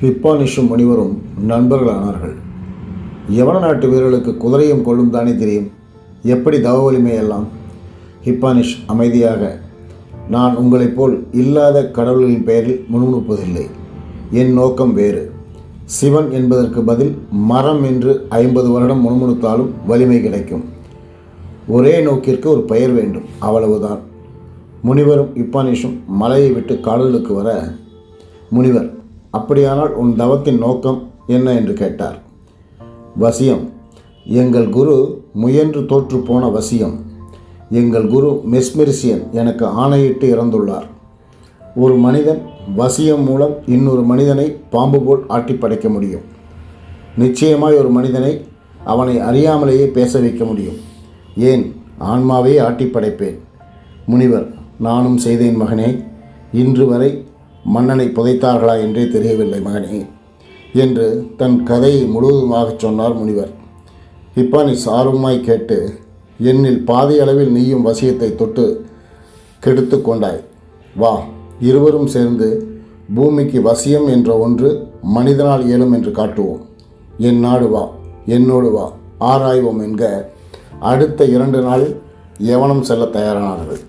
ஹிப்பானிஷும் முனிவரும் நண்பர்களானார்கள். யவன நாட்டு வீரர்களுக்கு குதிரையும் கொள்ளும் தானே தெரியும், எப்படி தவ வலிமையெல்லாம்? ஹிப்பானிஷ் அமைதியாக, நான் உங்களைப் போல் இல்லாத கடவுள்களின் பெயரில் முணுமுணுப்பதில்லை. என் நோக்கம் வேறு. சிவன் என்பதற்கு பதில் மரம் என்று 50 வருடம் முணுமுணுத்தாலும் வலிமை கிடைக்கும். ஒரே நோக்கிற்கு ஒரு பெயர் வேண்டும், அவ்வளவுதான். முனிவரும் ஹிப்பானிஷும் மலையை விட்டு காடுகளுக்கு வர, முனிவர், அப்படியானால் உன் தவத்தின் நோக்கம் என்ன என்று கேட்டார். வசியம். எங்கள் குரு முயன்று தோற்றுப்போன வசியம். எங்கள் குரு மெஸ்மெரிசியன் எனக்கு ஆணையிட்டு இறந்துள்ளார். ஒரு மனிதன் வசியம் மூலம் இன்னொரு மனிதனை பாம்பு போல் ஆட்டி படைக்க முடியும். நிச்சயமாய் ஒரு மனிதனை அவனை அறியாமலேயே பேச வைக்க முடியும். ஏன், ஆன்மாவே ஆட்டி படைப்பேன். முனிவர், நானும் செய்தேன் மகனே. இன்று வரை மன்னனை புதைத்தார்களா என்றே தெரியவில்லை மகனே என்று தன் கதையை முழுவதுமாக சொன்னார் முனிவர். ஹிப்பானிஸ் ஆர்வமாய் கேட்டு, என்னில் பாதி அளவில் நீயும் வசியத்தை தொட்டு கெடுத்து கொண்டாய். வா, இருவரும் சேர்ந்து பூமிக்கு வசியம் என்ற ஒன்று மனிதனால் இயலும் என்று காட்டுவோம். என் நாடு வா, என்னோடு வா, ஆராய்வோம் என்க அடுத்த 2 நாளில் யவனம் செல்ல தயாரானார்கள்.